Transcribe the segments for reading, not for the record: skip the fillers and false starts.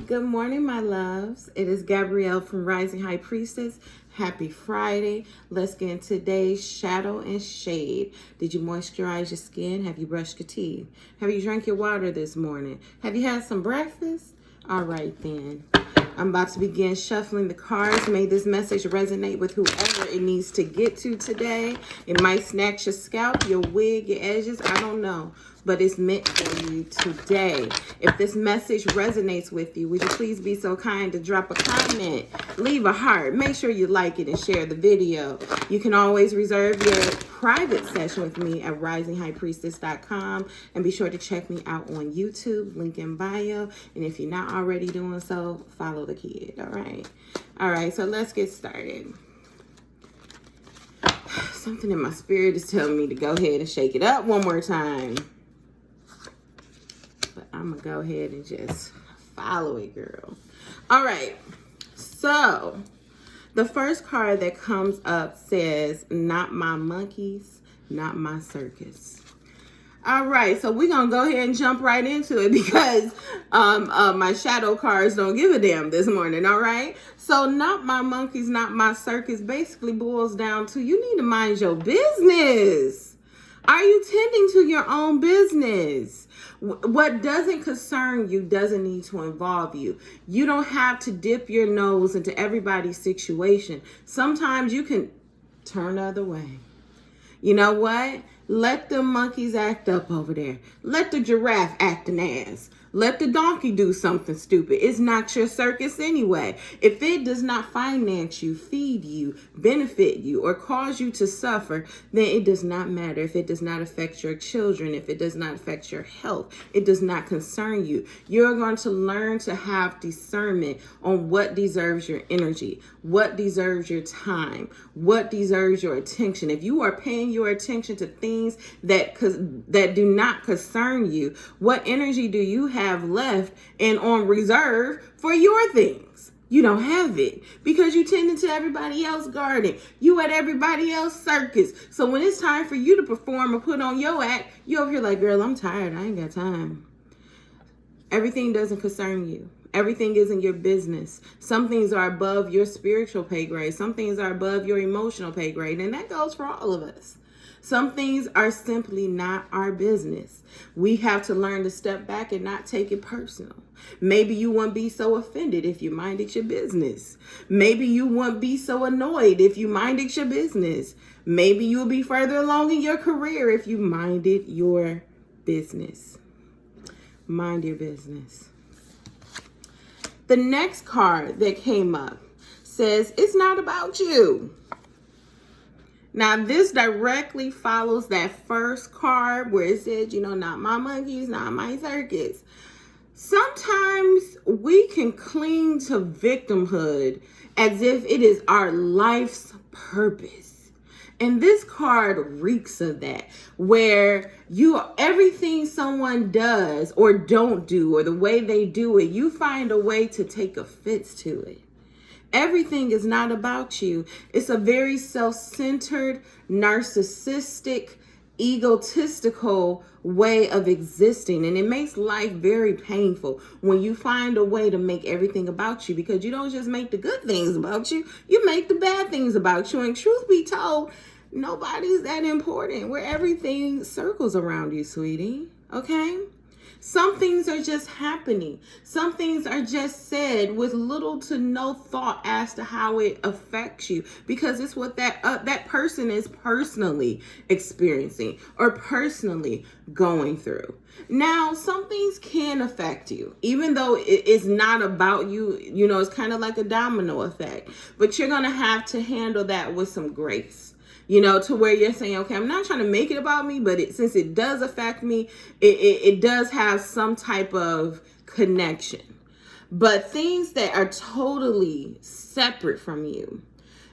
Good morning, my loves. It is Gabrielle from Rising High Priestess. Happy Friday. Let's get into today's shadow and shade. Did you moisturize your skin? Have you brushed your teeth? Have you drank your water this morning? Have you had some breakfast? All right, then. I'm about to begin shuffling the cards. May this message resonate with whoever it needs to get to today. It might snatch your scalp, your wig, your edges. I don't know. But it's meant for you today. If this message resonates with you, would you please be so kind to drop a comment, leave a heart, make sure you like it and share the video. You can always reserve your private session with me at risinghighpriestess.com, and be sure to check me out on YouTube, link in bio. And if you're not already doing so, follow the kid. All right, so let's get started. Something in my spirit is telling me to go ahead and shake it up one more time. I'm gonna go ahead and just follow it, girl. All right, so the first card that comes up says, not my monkeys, not my circus. All right, so we're gonna go ahead and jump right into it because my shadow cards don't give a damn this morning. All right, so not my monkeys, not my circus basically boils down to you need to mind your business. Are you tending to your own business? What doesn't concern you doesn't need to involve you. You don't have to dip your nose into everybody's situation. Sometimes you can turn the other way. You know what? Let the monkeys act up over there. Let the giraffe act an ass. Let the donkey do something stupid. It's not your circus anyway. If it does not finance you, feed you, benefit you, or cause you to suffer, then it does not matter. If it does not affect your children, if it does not affect your health, it does not concern you. You're going to learn to have discernment on what deserves your energy, what deserves your time, what deserves your attention. If you are paying your attention to things that do not concern you, what energy do you have left and on reserve for your things? You don't have it because you tending to everybody else garden. You at everybody else circus. So when it's time for you to perform or put on your act, you over here like, girl, I'm tired. I ain't got time. Everything doesn't concern you. Everything isn't your business. Some things are above your spiritual pay grade. Some things are above your emotional pay grade. And that goes for all of us. Some things are simply not our business. We have to learn to step back and not take it personal. Maybe you wouldn't be so offended if you minded your business. Maybe you wouldn't be so annoyed if you minded your business. Maybe you'll be further along in your career if you minded your business. Mind your business. The next card that came up says, it's not about you. Now, this directly follows that first card where it says, not my monkeys, not my circus. Sometimes we can cling to victimhood as if it is our life's purpose. And this card reeks of that, where everything someone does or don't do, or the way they do it, you find a way to take offense to it. Everything is not about you. It's a very self-centered, narcissistic, egotistical way of existing. And it makes life very painful when you find a way to make everything about you, because you don't just make the good things about you, you make the bad things about you. And truth be told, nobody's that important where everything circles around you, sweetie. Okay? Some things are just happening. Some things are just said with little to no thought as to how it affects you, because it's what that person is personally experiencing or personally going through. Now, some things can affect you, even though it's not about you. It's kind of like a domino effect, but you're going to have to handle that with some grace. To where you're saying, okay, I'm not trying to make it about me, but since it does affect me, it does have some type of connection. But things that are totally separate from you,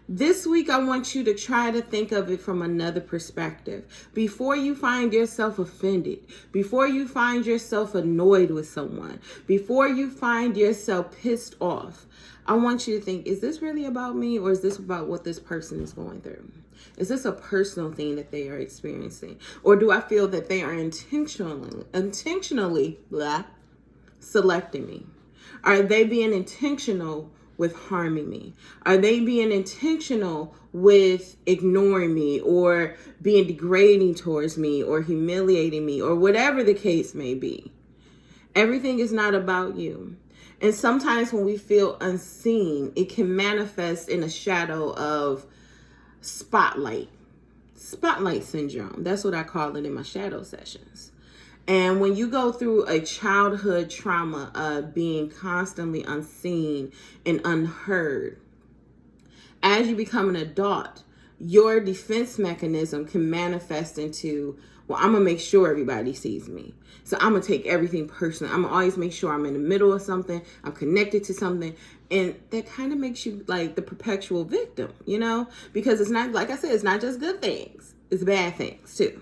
this week I want you to try to think of it from another perspective. Before you find yourself offended, before you find yourself annoyed with someone, before you find yourself pissed off, I want you to think, is this really about me, or is this about what this person is going through? Is this a personal thing that they are experiencing? Or do I feel that they are intentionally selecting me? Are they being intentional with harming me? Are they being intentional with ignoring me or being degrading towards me or humiliating me or whatever the case may be? Everything is not about you. And sometimes when we feel unseen, it can manifest in a shadow of spotlight syndrome. That's what I call it in my shadow sessions. And when you go through a childhood trauma of being constantly unseen and unheard, as you become an adult, your defense mechanism can manifest into, well, I'm going to make sure everybody sees me. So I'm going to take everything personal. I'm going to always make sure I'm in the middle of something. I'm connected to something. And that kind of makes you like the perpetual victim, you know, because it's not, like I said, it's not just good things. It's bad things too.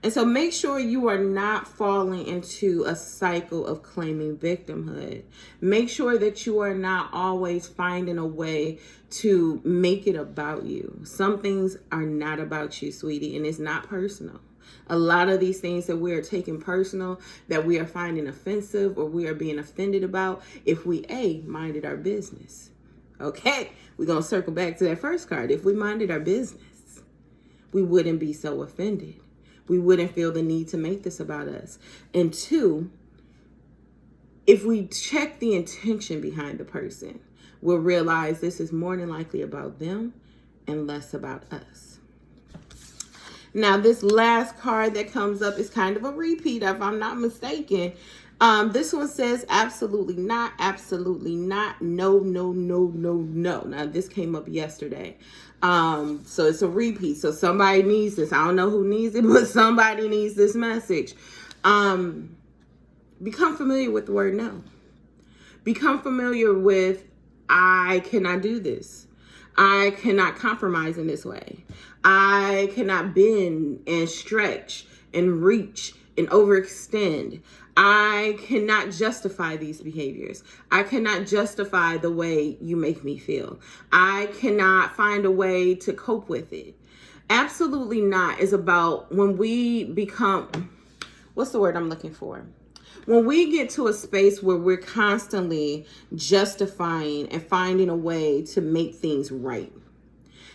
And so make sure you are not falling into a cycle of claiming victimhood. Make sure that you are not always finding a way to make it about you. Some things are not about you, sweetie, and it's not personal. A lot of these things that we are taking personal, that we are finding offensive or we are being offended about, if we, minded our business. Okay, we're going to circle back to that first card. If we minded our business, we wouldn't be so offended. We wouldn't feel the need to make this about us. And two, if we check the intention behind the person, we'll realize this is more than likely about them and less about us. Now, this last card that comes up is kind of a repeat, if I'm not mistaken. This one says absolutely not, no, no, no, no, no. Now, this came up yesterday. So it's a repeat. So somebody needs this. I don't know who needs it, but somebody needs this message. Become familiar with the word no. Become familiar with, I cannot do this. I cannot compromise in this way. I cannot bend and stretch and reach and overextend. I cannot justify these behaviors. I cannot justify the way you make me feel. I cannot find a way to cope with it. Absolutely not is about when we become, what's the word I'm looking for? When we get to a space where we're constantly justifying and finding a way to make things right.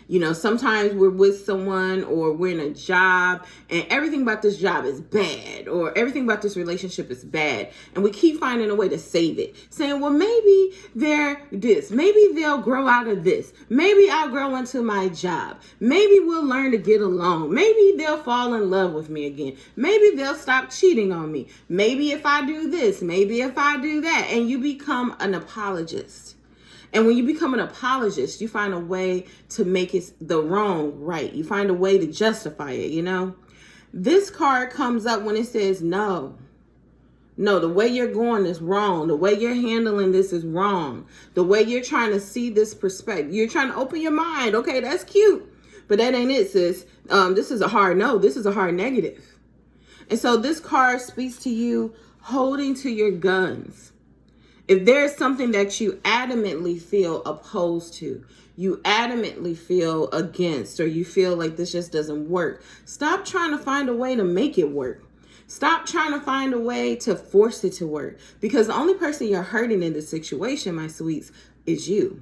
You know, sometimes we're with someone or we're in a job and everything about this job is bad or everything about this relationship is bad. And we keep finding a way to save it. Saying, well, maybe they're this. Maybe they'll grow out of this. Maybe I'll grow into my job. Maybe we'll learn to get along. Maybe they'll fall in love with me again. Maybe they'll stop cheating on me. Maybe if I do this, maybe if I do that. And you become an apologist. And when you become an apologist, you find a way to make it the wrong right. You find a way to justify it, you know. This card comes up when it says no. No, the way you're going is wrong. The way you're handling this is wrong. The way you're trying to see this perspective. You're trying to open your mind. Okay, that's cute. But that ain't it, sis. This is a hard no. This is a hard negative. And so this card speaks to you holding to your guns. If there's something that you adamantly feel opposed to, you adamantly feel against, or you feel like this just doesn't work, stop trying to find a way to make it work. Stop trying to find a way to force it to work. Because the only person you're hurting in this situation, my sweets, is you.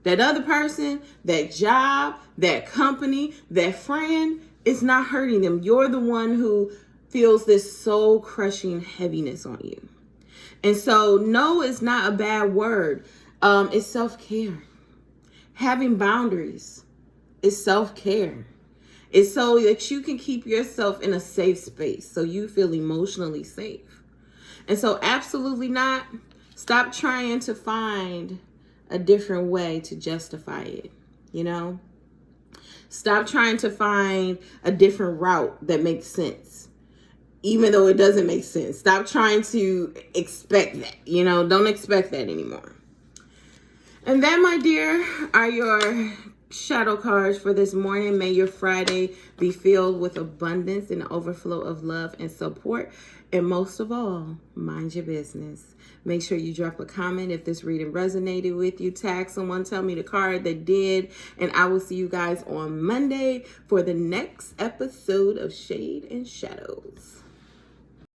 That other person, that job, that company, that friend, is not hurting them. You're the one who feels this soul-crushing heaviness on you. And so no is not a bad word. It's self-care. Having boundaries is self-care. It's so that you can keep yourself in a safe space so you feel emotionally safe. And so absolutely not. Stop trying to find a different way to justify it, you know? Stop trying to find a different route that makes sense, even though it doesn't make sense. Stop trying to expect that, you know? Don't expect that anymore. And that, my dear, are your shadow cards for this morning. May your Friday be filled with abundance and overflow of love and support. And most of all, mind your business. Make sure you drop a comment if this reading resonated with you. Tag someone, tell me the card that did. And I will see you guys on Monday for the next episode of Shade and Shadows.